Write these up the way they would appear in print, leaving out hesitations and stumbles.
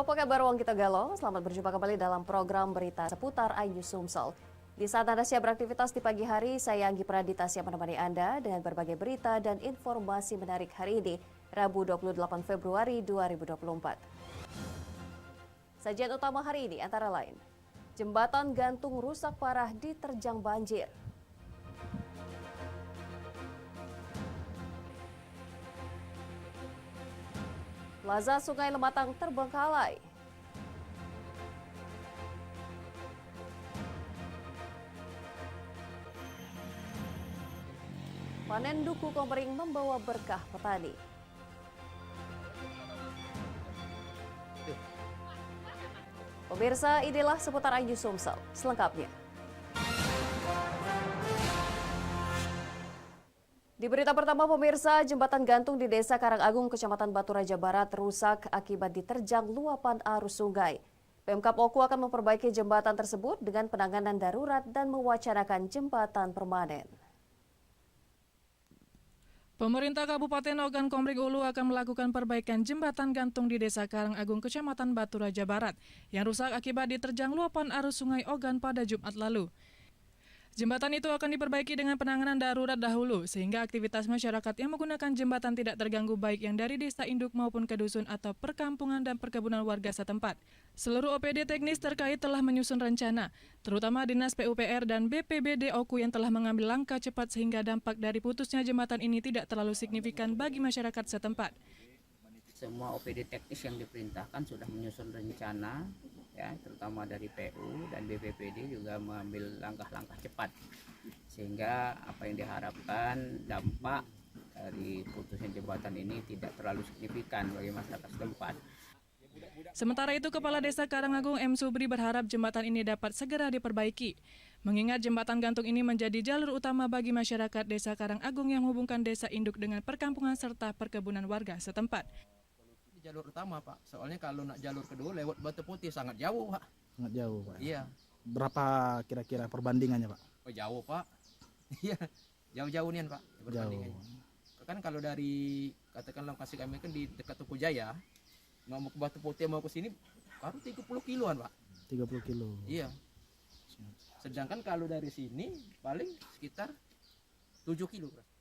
Halo, apa kabar Wong Kita Galo? Selamat berjumpa kembali dalam program berita seputar iNews Sumsel. Di saat Anda siap beraktivitas di pagi hari, saya Anggi Pradita siap menemani Anda dengan berbagai berita dan informasi menarik hari ini, Rabu 28 Februari 2024. Sajian utama hari ini antara lain, jembatan gantung rusak parah diterjang banjir. Plaza Sungai Lematang terbengkalai. Panen duku kompering membawa berkah petani. Pemirsa, inilah seputar iNews Sumsel selengkapnya. Di berita pertama, pemirsa, jembatan gantung di Desa Karangagung, Kecamatan Batu Raja Barat rusak akibat diterjang luapan arus sungai. Pemkab Oku akan memperbaiki jembatan tersebut dengan penanganan darurat dan mewacanakan jembatan permanen. Pemerintah Kabupaten Ogan Komering Ulu akan melakukan perbaikan jembatan gantung di Desa Karangagung, Kecamatan Batu Raja Barat yang rusak akibat diterjang luapan arus sungai Ogan pada Jumat lalu. Jembatan itu akan diperbaiki dengan penanganan darurat dahulu, sehingga aktivitas masyarakat yang menggunakan jembatan tidak terganggu baik yang dari desa induk maupun ke dusun atau perkampungan dan perkebunan warga setempat. Seluruh OPD teknis terkait telah menyusun rencana, terutama Dinas PUPR dan BPBD Oku yang telah mengambil langkah cepat sehingga dampak dari putusnya jembatan ini tidak terlalu signifikan bagi masyarakat setempat. Semua OPD teknis yang diperintahkan sudah menyusun rencana, ya, terutama dari PU dan BPBD juga mengambil langkah-langkah cepat, sehingga apa yang diharapkan dampak dari putusnya jembatan ini tidak terlalu signifikan bagi masyarakat setempat. Sementara itu, Kepala Desa Karangagung M. Subri berharap jembatan ini dapat segera diperbaiki, mengingat jembatan gantung ini menjadi jalur utama bagi masyarakat Desa Karangagung yang menghubungkan desa induk dengan perkampungan serta perkebunan warga setempat. Jalur utama, Pak, soalnya kalau nak jalur kedua lewat Batu Putih sangat jauh, Pak. Sangat jauh, Pak. Iya. Berapa kira-kira perbandingannya, Pak? Oh, jauh, Pak. Iya, jauh-jauh nih, Pak, perbandingannya. Kan kalau dari, katakanlah lokasi kami kan di dekat Tuku Jaya, mau ke Batu Putih mau ke sini baru 30 kiloan, Pak. 30 kilo. Iya. Sedangkan kalau dari sini paling sekitar 7 kilo, Pak.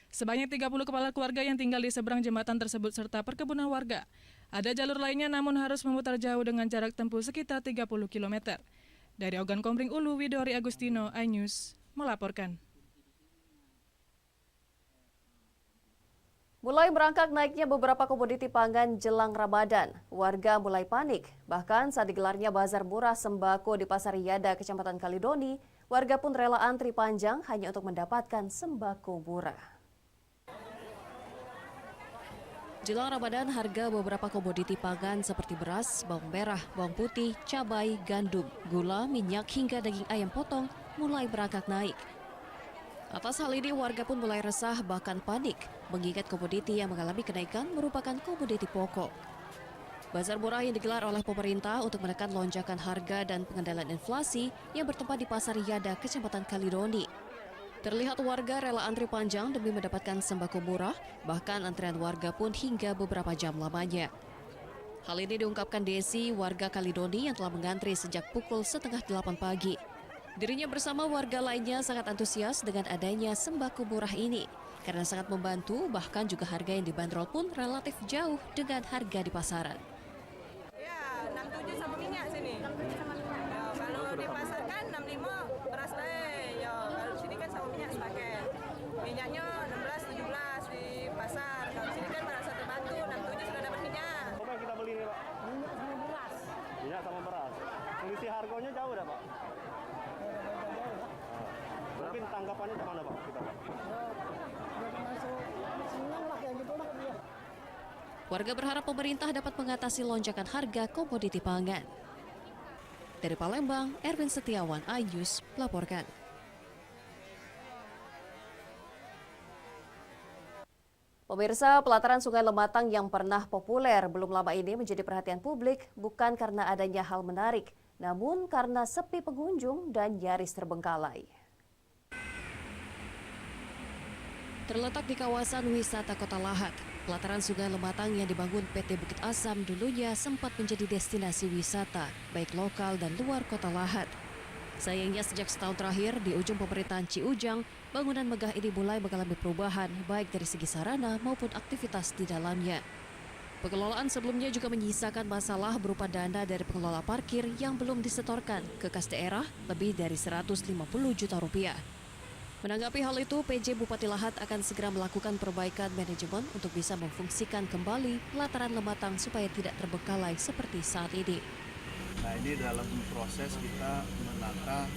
Sebanyak 30 kepala keluarga yang tinggal di seberang jembatan tersebut serta perkebunan warga. Ada jalur lainnya namun harus memutar jauh dengan jarak tempuh sekitar 30 km. Dari Ogan Komering Ulu, Widori Agustino, iNews melaporkan. Mulai merangkak naiknya beberapa komoditi pangan jelang Ramadan, warga mulai panik. Bahkan saat digelarnya bazar murah sembako di Pasar Yada, Kecamatan Kalidoni, warga pun rela antri panjang hanya untuk mendapatkan sembako murah. Jelang Ramadan, harga beberapa komoditi pangan seperti beras, bawang merah, bawang putih, cabai, gandum, gula, minyak hingga daging ayam potong mulai merangkak naik. Atas hal ini, warga pun mulai resah bahkan panik, mengingat komoditi yang mengalami kenaikan merupakan komoditi pokok. Bazar murah yang digelar oleh pemerintah untuk menekan lonjakan harga dan pengendalian inflasi yang bertempat di Pasar Yada, Kecamatan Kalidoni. Terlihat warga rela antri panjang demi mendapatkan sembako murah, bahkan antrean warga pun hingga beberapa jam lamanya. Hal ini diungkapkan Desi, warga Kalidoni yang telah mengantri sejak pukul 7:30 pagi. Dirinya bersama warga lainnya sangat antusias dengan adanya sembako murah ini, karena sangat membantu, bahkan juga harga yang dibanderol pun relatif jauh dengan harga di pasaran. Ya, 67 sama minyak sini. Ya, kalau di pasar kan 65 beras naik. Ya, kalau sini kan sama minyak sepaket. Minyaknya 16, 17 di pasar. Kalau sini kan beras satu batu, 67 sudah dapat minyak. Apa yang kita beli nih, Pak? Minyak sama beras. Minyak sama beras. Selisih harganya jauh dah, Pak? Mungkin tanggapannya kemana, Pak? Kita, Pak? Warga berharap pemerintah dapat mengatasi lonjakan harga komoditi pangan. Dari Palembang, Erwin Setiawan, iNews melaporkan. Pemirsa, pelataran Sungai Lematang yang pernah populer belum lama ini menjadi perhatian publik bukan karena adanya hal menarik, namun karena sepi pengunjung dan nyaris terbengkalai. Terletak di kawasan wisata Kota Lahat, Pelataran Sungai Lematang yang dibangun PT Bukit Asam dulunya sempat menjadi destinasi wisata, baik lokal dan luar kota Lahat. Sayangnya sejak setahun terakhir di ujung pemerintahan Ciujang, bangunan megah ini mulai mengalami perubahan baik dari segi sarana maupun aktivitas di dalamnya. Pengelolaan sebelumnya juga menyisakan masalah berupa dana dari pengelola parkir yang belum disetorkan ke kas daerah lebih dari 150 juta rupiah. Menanggapi hal itu, PJ Bupati Lahat akan segera melakukan perbaikan manajemen untuk bisa memfungsikan kembali pelataran Lematang supaya tidak terbengkalai seperti saat ini. Nah, ini dalam proses kita menata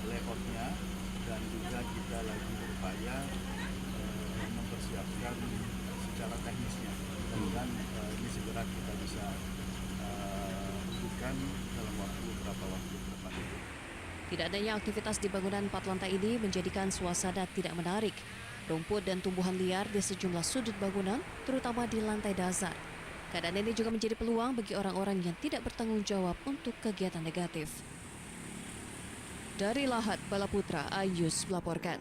layoutnya dan juga kita lagi berupaya mempersiapkan secara teknisnya. Mudah-mudahan ini segera kita bisa berikan dalam beberapa waktu ke depan. Tidak adanya aktivitas di bangunan 4 lantai ini menjadikan suasana tidak menarik. Rumput dan tumbuhan liar di sejumlah sudut bangunan, terutama di lantai dasar. Keadaan ini juga menjadi peluang bagi orang-orang yang tidak bertanggung jawab untuk kegiatan negatif. Dari Lahat, Balaputra, Ayus melaporkan.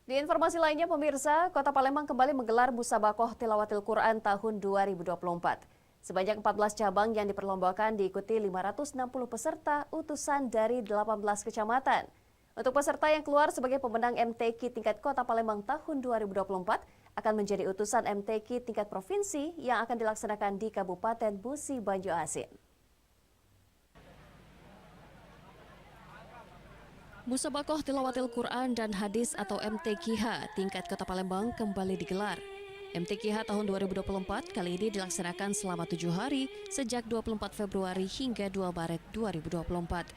Di informasi lainnya, pemirsa, Kota Palembang kembali menggelar Musabakoh Tilawatil Quran tahun 2024. Sebanyak 14 cabang yang diperlombakan diikuti 560 peserta utusan dari 18 kecamatan. Untuk peserta yang keluar sebagai pemenang MTQ tingkat Kota Palembang tahun 2024 akan menjadi utusan MTQ tingkat provinsi yang akan dilaksanakan di Kabupaten Musi Banyu-Asin. Musabakoh Tilawatil Quran dan Hadis atau MTQH tingkat Kota Palembang kembali digelar. MTQH tahun 2024 kali ini dilaksanakan selama 7 hari sejak 24 Februari hingga 2 Maret 2024.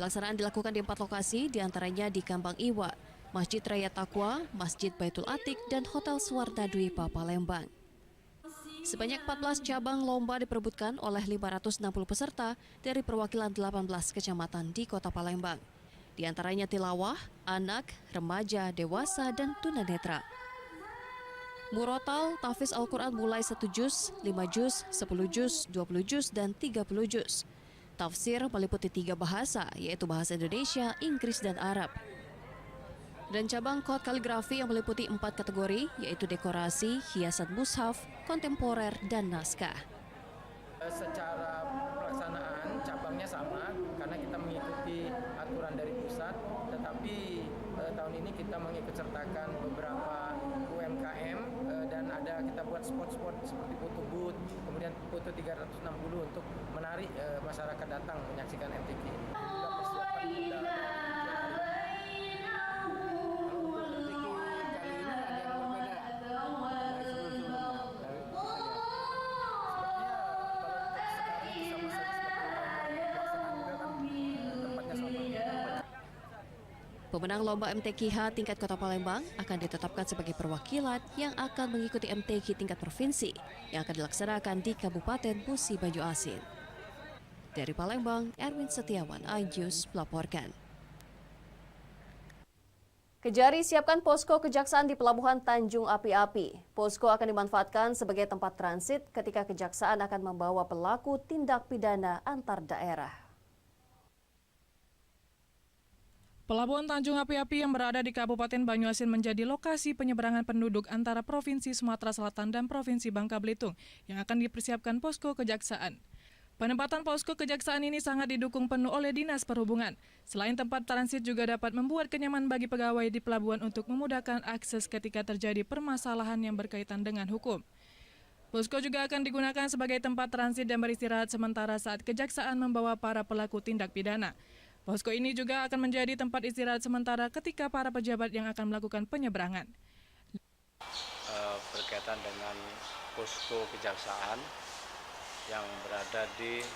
Pelaksanaan dilakukan di 4 lokasi, diantaranya di Kambang Iwa, Masjid Raya Taqwa, Masjid Baitul Atiq, dan Hotel Suwarna Dwipa Palembang. Sebanyak 14 cabang lomba diperebutkan oleh 560 peserta dari perwakilan 18 kecamatan di Kota Palembang. Di antaranya tilawah, anak, remaja, dewasa, dan tunanetra. Murotal, tahfiz Al-Quran mulai 1 juz, 5 juz, 10 juz, 20 juz, dan 30 juz. Tafsir meliputi 3 bahasa, yaitu bahasa Indonesia, Inggris, dan Arab. Dan cabang kod kaligrafi yang meliputi 4 kategori, yaitu dekorasi, hiasan mushaf, kontemporer, dan naskah. Secara pelaksanaan cabangnya sama karena kita mengikuti aturan dari pusat, tetapi tahun ini kita mengikut sertakan beberapa UMKM dan ada kita buat spot-spot seperti foto booth, kemudian foto 360 untuk menarik masyarakat datang menyaksikan MTQ. Juga persiapan kita. Pemenang lomba MTQH tingkat Kota Palembang akan ditetapkan sebagai perwakilan yang akan mengikuti MTQ tingkat provinsi yang akan dilaksanakan di Kabupaten Musi Banyu-Asin. Dari Palembang, Erwin Setiawan, iNews melaporkan. Kejari siapkan posko kejaksaan di Pelabuhan Tanjung Api-Api. Posko akan dimanfaatkan sebagai tempat transit ketika kejaksaan akan membawa pelaku tindak pidana antar daerah. Pelabuhan Tanjung Api-Api yang berada di Kabupaten Banyuasin menjadi lokasi penyeberangan penduduk antara Provinsi Sumatera Selatan dan Provinsi Bangka Belitung yang akan dipersiapkan posko kejaksaan. Penempatan posko kejaksaan ini sangat didukung penuh oleh Dinas Perhubungan. Selain tempat transit juga dapat membuat kenyaman bagi pegawai di pelabuhan untuk memudahkan akses ketika terjadi permasalahan yang berkaitan dengan hukum. Posko juga akan digunakan sebagai tempat transit dan beristirahat sementara saat kejaksaan membawa para pelaku tindak pidana. Posko ini juga akan menjadi tempat istirahat sementara ketika para pejabat yang akan melakukan penyeberangan. Berkaitan dengan posko kejaksaan yang berada di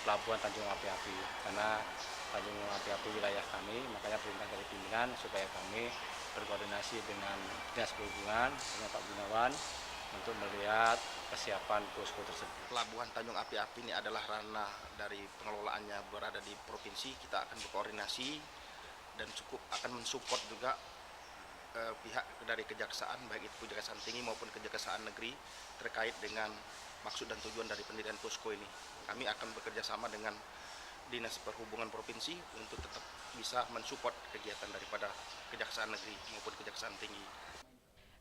Pelabuhan Tanjung Api-Api, karena Tanjung Api-Api wilayah kami, makanya perintah dari pimpinan supaya kami berkoordinasi dengan Dinas Perhubungan, dengan Pak Gunawan, untuk melihat kesiapan posko tersebut. Pelabuhan Tanjung Api-Api ini adalah ranah dari pengelolaannya berada di provinsi. Kita akan berkoordinasi dan cukup akan mensupport juga pihak dari kejaksaan, baik itu kejaksaan tinggi maupun kejaksaan negeri terkait dengan maksud dan tujuan dari pendirian posko ini. Kami akan bekerja sama dengan Dinas Perhubungan Provinsi untuk tetap bisa mensupport kegiatan daripada Kejaksaan Negeri maupun Kejaksaan Tinggi.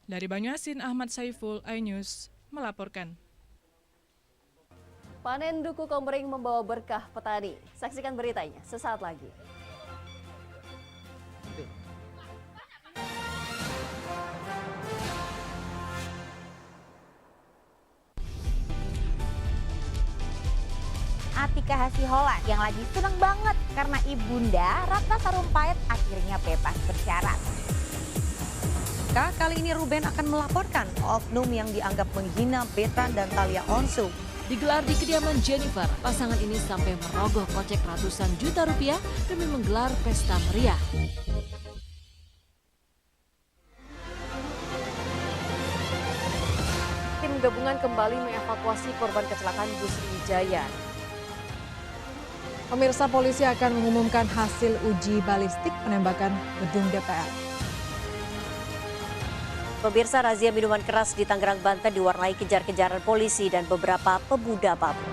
Dari Banyuasin, Ahmad Saiful, iNews melaporkan. Panen duku komering membawa berkah petani. Saksikan beritanya sesaat lagi. Atika Hasiholan yang lagi seneng banget karena ibunda Ratna Sarumpait akhirnya bebas bersyarat. Kali ini Ruben akan melaporkan oknum yang dianggap menghina Betran dan Thalia Onsu. Digelar di kediaman Jennifer, pasangan ini sampai merogoh kocek ratusan juta rupiah demi menggelar pesta meriah. Tim gabungan kembali mengevakuasi korban kecelakaan bus Wijaya. Pemirsa, polisi akan mengumumkan hasil uji balistik penembakan gedung DPR. Pemirsa, razia minuman keras di Tangerang, Banten diwarnai kejar-kejaran polisi dan beberapa pemuda mabuk.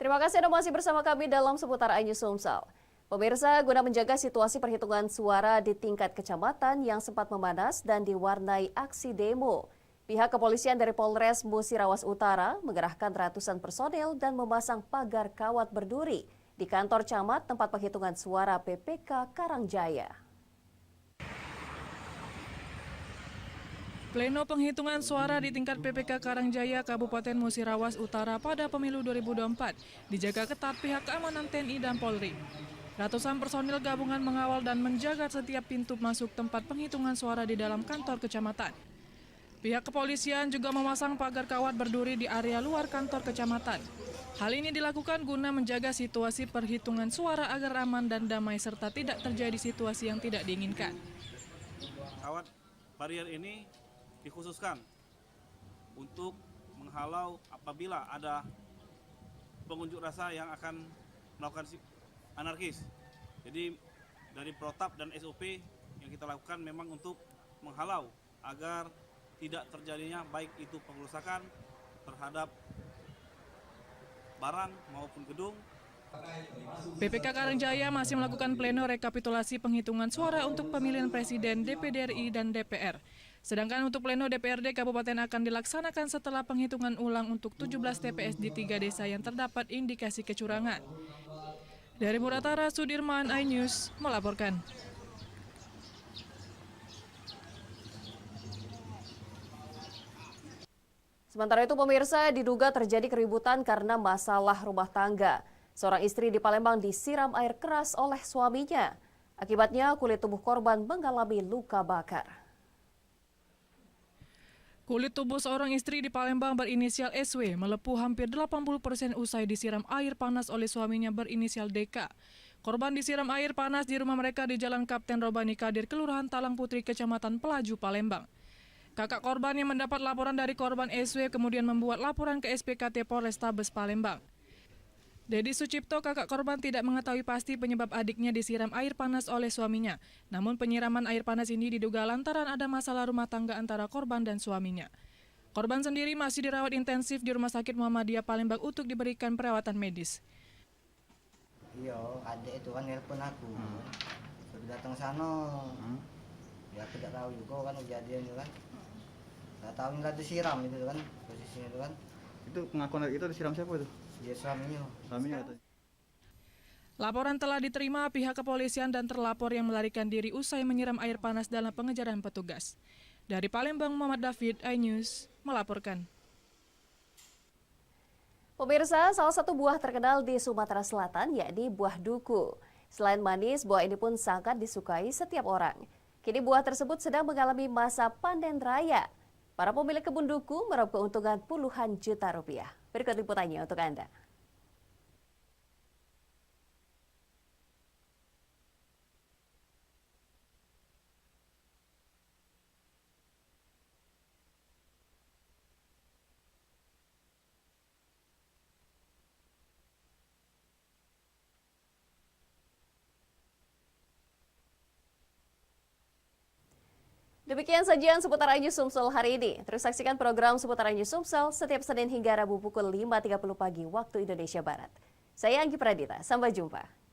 Terima kasih Anda masih bersama kami dalam seputar iNews Sumsel. Pemirsa, guna menjaga situasi perhitungan suara di tingkat kecamatan yang sempat memanas dan diwarnai aksi demo, pihak kepolisian dari Polres Musirawas Utara mengerahkan ratusan personel dan memasang pagar kawat berduri di kantor camat tempat penghitungan suara PPK Karangjaya. Pleno penghitungan suara di tingkat PPK Karangjaya, Kabupaten Musirawas Utara pada pemilu 2024 dijaga ketat pihak keamanan TNI dan Polri. Ratusan personil gabungan mengawal dan menjaga setiap pintu masuk tempat penghitungan suara di dalam kantor kecamatan. Pihak kepolisian juga memasang pagar kawat berduri di area luar kantor kecamatan. Hal ini dilakukan guna menjaga situasi perhitungan suara agar aman dan damai serta tidak terjadi situasi yang tidak diinginkan. Kawat barier ini dikhususkan untuk menghalau apabila ada pengunjuk rasa yang akan melakukan anarkis. Jadi dari protap dan SOP yang kita lakukan memang untuk menghalau agar tidak terjadinya baik itu pengerusakan terhadap barang maupun gedung. PPK Karangjaya masih melakukan pleno rekapitulasi penghitungan suara untuk pemilihan Presiden, DPD RI, dan DPR. Sedangkan untuk pleno DPRD Kabupaten akan dilaksanakan setelah penghitungan ulang untuk 17 TPS di 3 desa yang terdapat indikasi kecurangan. Dari Muratara, Sudirman, iNews melaporkan. Sementara itu pemirsa, diduga terjadi keributan karena masalah rumah tangga. Seorang istri di Palembang disiram air keras oleh suaminya. Akibatnya kulit tubuh korban mengalami luka bakar. Kulit tubuh seorang istri di Palembang berinisial SW melepuh hampir 80% usai disiram air panas oleh suaminya berinisial DK. Korban disiram air panas di rumah mereka di Jalan Kapten Robani Kadir, Kelurahan Talang Putri, Kecamatan Pelaju, Palembang. Kakak korban yang mendapat laporan dari korban SW kemudian membuat laporan ke SPKT Polrestabes Palembang. Dedi Sucipto, kakak korban, tidak mengetahui pasti penyebab adiknya disiram air panas oleh suaminya. Namun penyiraman air panas ini diduga lantaran ada masalah rumah tangga antara korban dan suaminya. Korban sendiri masih dirawat intensif di Rumah Sakit Muhammadiyah Palembang untuk diberikan perawatan medis. Iya, adik itu kan nelpon aku. Sudah datang sana. Ya aku tidak tahu juga kan kejadian itu kan. Tidak tahu nggak disiram itu kan posisinya itu kan. Itu pengakuan itu disiram siapa itu? Ya suaminya. Laporan telah diterima pihak kepolisian dan terlapor yang melarikan diri usai menyiram air panas dalam pengejaran petugas. Dari Palembang, Muhammad David, iNews melaporkan. Pemirsa, salah satu buah terkenal di Sumatera Selatan yakni buah duku. Selain manis, buah ini pun sangat disukai setiap orang. Kini buah tersebut sedang mengalami masa panen raya. Para pemilik kebun duku meraup keuntungan puluhan juta rupiah. Berikut liputannya untuk Anda. Demikian sajian Seputaran News Sumsel hari ini. Terus saksikan program Seputaran News Sumsel setiap Senin hingga Rabu pukul 5.30 pagi waktu Indonesia Barat. Saya Anggi Pradita, sampai jumpa.